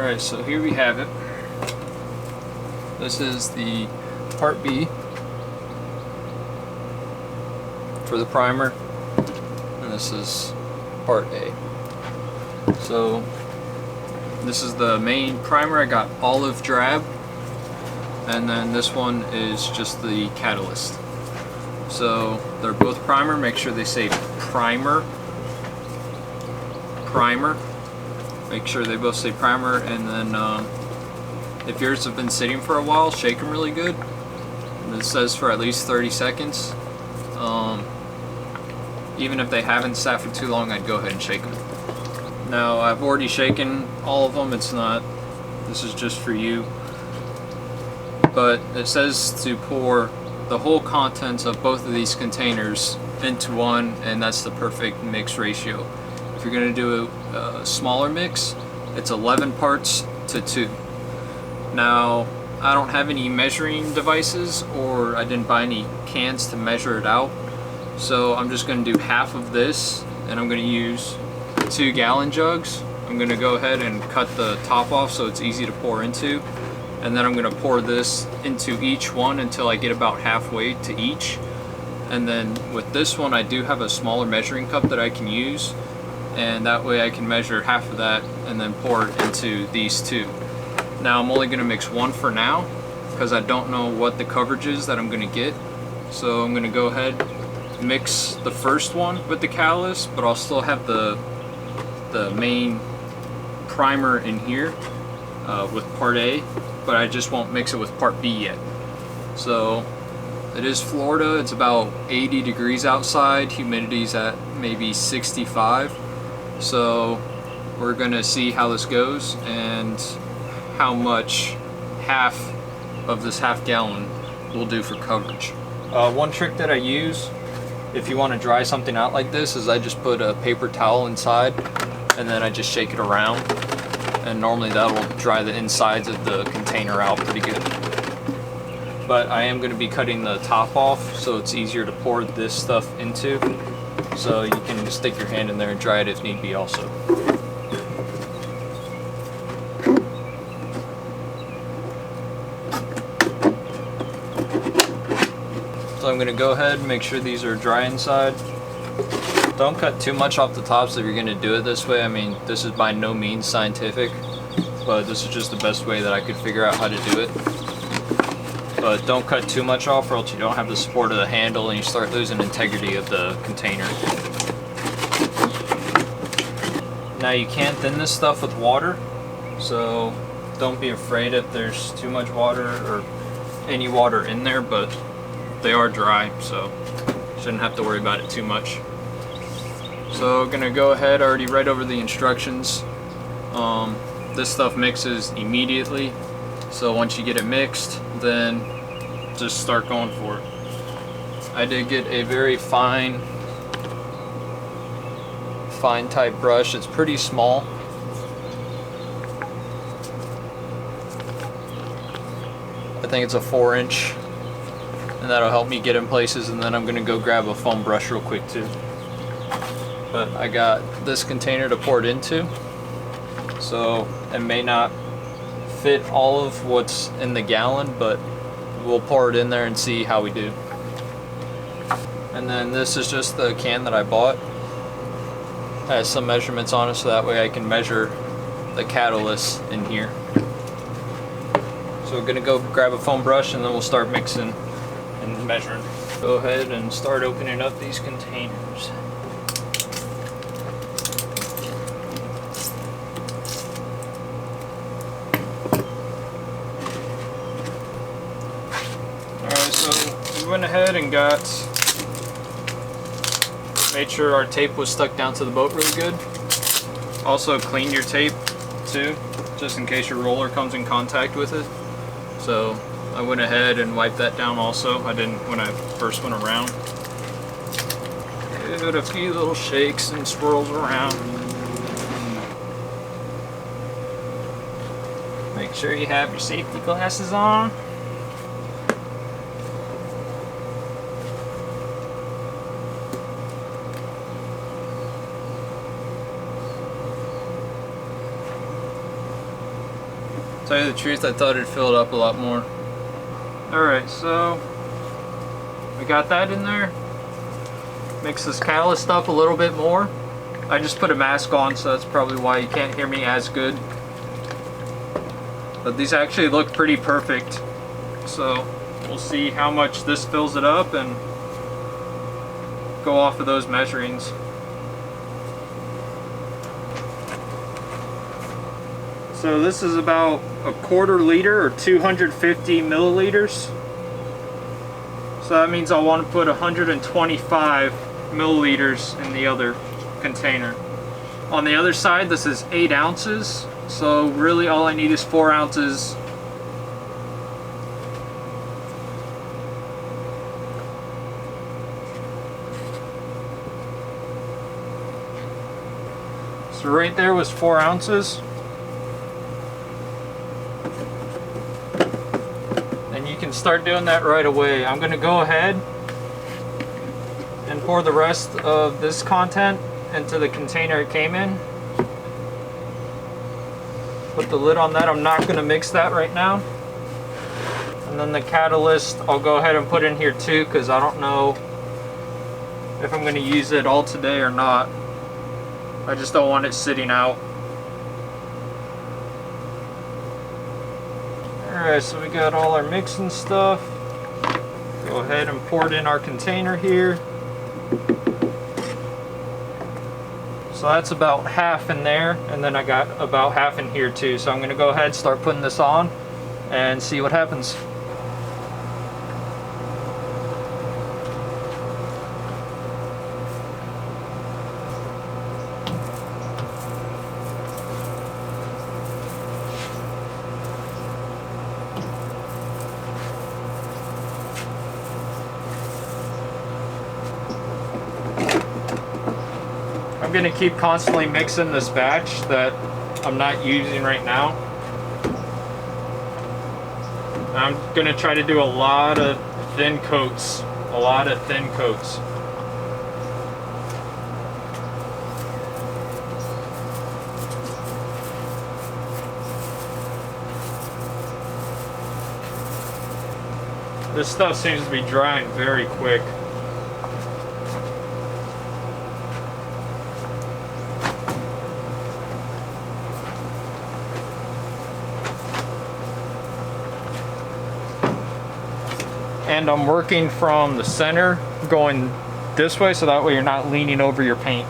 Alright, so here we have it. This is the part B for the primer, and this is part A. So this is the main primer. I got olive drab, and then this one is just the catalyst. So they're both primer. Make sure they say primer. Make sure they both say primer, and then if yours have been sitting for a while, shake them really good. And it says for at least 30 seconds. Even if they haven't sat for too long, I'd go ahead and shake them. Now I've already shaken all of them. This is just for you. But it says to pour the whole contents of both of these containers into one, and that's the perfect mix ratio. If you're going to do a smaller mix, it's 11 parts to 2. Now, I don't have any measuring devices, or I didn't buy any cans to measure it out, so I'm just going to do half of this, and I'm going to use 2-gallon jugs. I'm going to go ahead and cut the top off so it's easy to pour into, and then I'm going to pour this into each one until I get about halfway to each. And then with this one, I do have a smaller measuring cup that I can use, and that way I can measure half of that and then pour it into these two. Now I'm only going to mix one for now because I don't know what the coverage is that I'm going to get. So I'm going to go ahead, mix the first one with the catalyst, but I'll still have the main primer in here with part A, but I just won't mix it with part B yet. So it is Florida. It's about 80 degrees outside. Humidity's at maybe 65. So we're gonna see how this goes and how much half of this half-gallon will do for coverage. One trick that I use if you want to dry something out like this is I just put a paper towel inside and then I just shake it around, and normally that'll dry the insides of the container out pretty good. But I am going to be cutting the top off so it's easier to pour this stuff into, so you can stick your hand in there and dry it if need be also. So I'm going to go ahead and make sure these are dry inside. Don't cut too much off the tops if you're going to do it this way. I mean, this is by no means scientific, but this is just the best way that I could figure out how to do it. But don't cut too much off, or else you don't have the support of the handle and you start losing integrity of the container. Now you can thin this stuff with water, so don't be afraid if there's too much water or any water in there, but they are dry, so shouldn't have to worry about it too much. So gonna go ahead, I already read over the instructions. This stuff mixes immediately, so once you get it mixed, then just start going for it. I did get a very fine type brush. It's pretty small. I think it's a 4-inch, and that'll help me get in places. And then I'm gonna go grab a foam brush real quick too. But I got this container to pour it into, so it may not fit all of what's in the gallon, but we'll pour it in there and see how we do. And then this is just the can that I bought. It has some measurements on it, so that way I can measure the catalyst in here. So we're gonna go grab a foam brush and then we'll start mixing and measuring. Go ahead and start opening up these containers. So we went ahead and made sure our tape was stuck down to the boat really good. Also clean your tape too, just in case your roller comes in contact with it. So I went ahead and wiped that down also. I didn't when I first went around. Give it a few little shakes and swirls around. Make sure you have your safety glasses on. Tell you the truth, I thought it'd fill it up a lot more. Alright, so we got that in there. Mix this catalyst up a little bit more. I just put a mask on, so that's probably why you can't hear me as good. But these actually look pretty perfect. So we'll see how much this fills it up and go off of those measurings. So this is about a quarter liter or 250 milliliters. So that means I'll want to put 125 milliliters in the other container. On the other side, this is 8 ounces. So really all I need is 4 ounces. So right there was 4 ounces. And you can start doing that right away. I'm going to go ahead and pour the rest of this content into the container it came in. Put the lid on that. I'm not going to mix that right now. And then the catalyst I'll go ahead and put in here too, because I don't know if I'm going to use it all today or not. I just don't want it sitting out. Alright, so we got all our mixing stuff. Go ahead and pour it in our container here. So that's about half in there, and then I got about half in here too. So I'm going to go ahead and start putting this on and see what happens. I'm going to keep constantly mixing this batch that I'm not using right now. I'm going to try to do a lot of thin coats. This stuff seems to be drying very quick. And I'm working from the center going this way, so that way you're not leaning over your paint.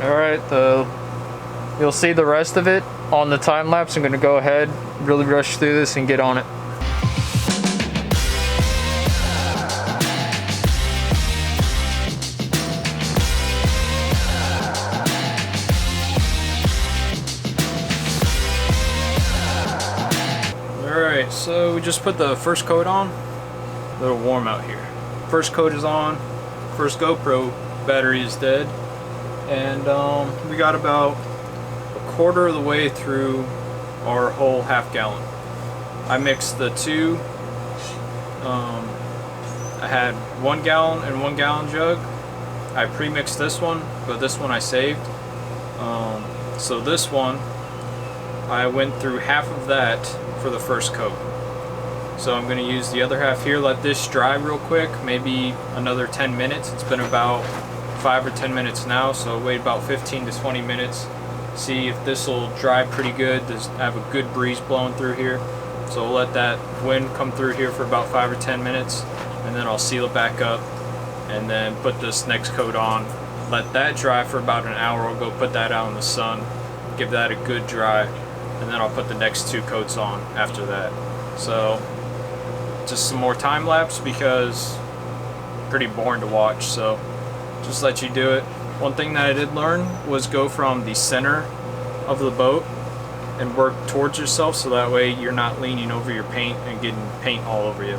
Alright, you'll see the rest of it on the time lapse. I'm going to go ahead, really rush through this and get on it. Alright, so we just put the first coat on. A little warm out here. First coat is on. First GoPro battery is dead. And we got about a quarter of the way through our whole half gallon. I mixed the two. I had 1 gallon and 1 gallon jug. I pre-mixed this one, but this one I saved. So this one, I went through half of that for the first coat. So I'm going to use the other half here, let this dry real quick, maybe another 10 minutes. It's been about 5 or 10 minutes now, so wait about 15 to 20 minutes. See if this will dry pretty good. I have a good breeze blowing through here. So we'll let that wind come through here for about 5 or 10 minutes, and then I'll seal it back up and then put this next coat on. Let that dry for about an hour. I'll go put that out in the sun, give that a good dry, and then I'll put the next 2 coats on after that. So just some more time lapse because pretty boring to watch, so just let you do it. One thing that I did learn was go from the center of the boat and work towards yourself, so that way you're not leaning over your paint and getting paint all over you.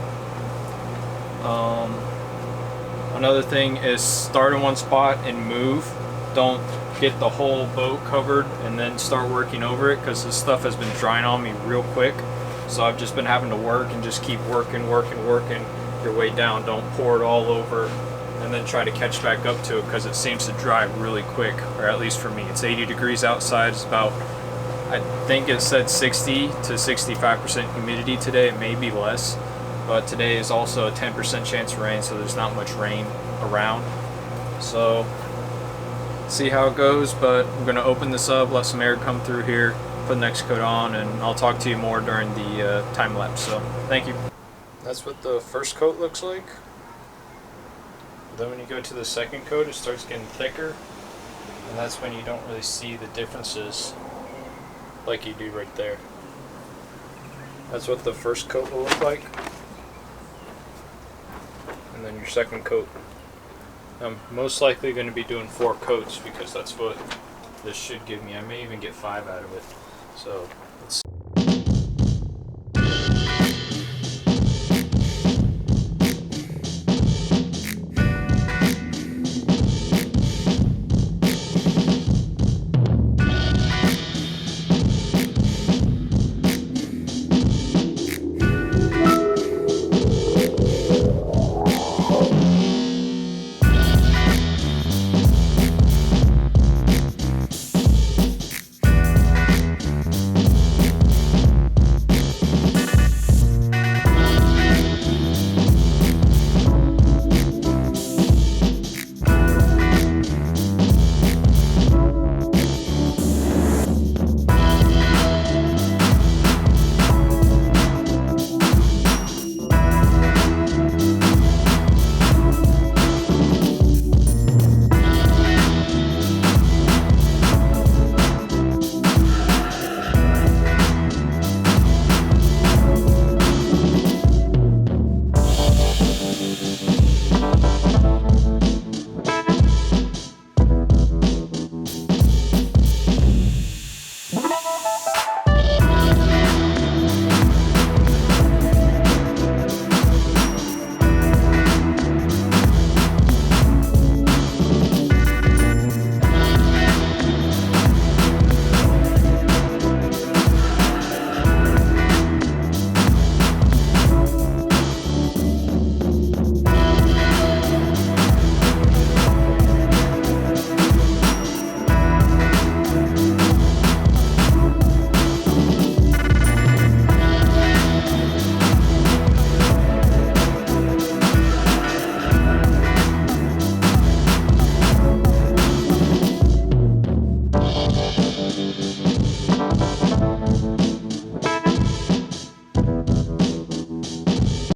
Another thing is start in one spot and move. Don't get the whole boat covered and then start working over it, because this stuff has been drying on me real quick. So I've just been having to work and just keep working, your way down. Don't pour it all over and then try to catch back up to it, because it seems to dry really quick, or at least for me. It's 80 degrees outside. It's about, I think it said 60 to 65% humidity today. It may be less, but today is also a 10% chance of rain, so there's not much rain around. So see how it goes, but I'm going to open this up, let some air come through here, put the next coat on, and I'll talk to you more during the time lapse. So thank you. That's what the first coat looks like. Then when you go to the second coat, it starts getting thicker, and that's when you don't really see the differences like you do right there. That's what the first coat will look like, and then your second coat. I'm most likely going to be doing 4 coats, because that's what this should give me. I may even get 5 out of it. So let's see.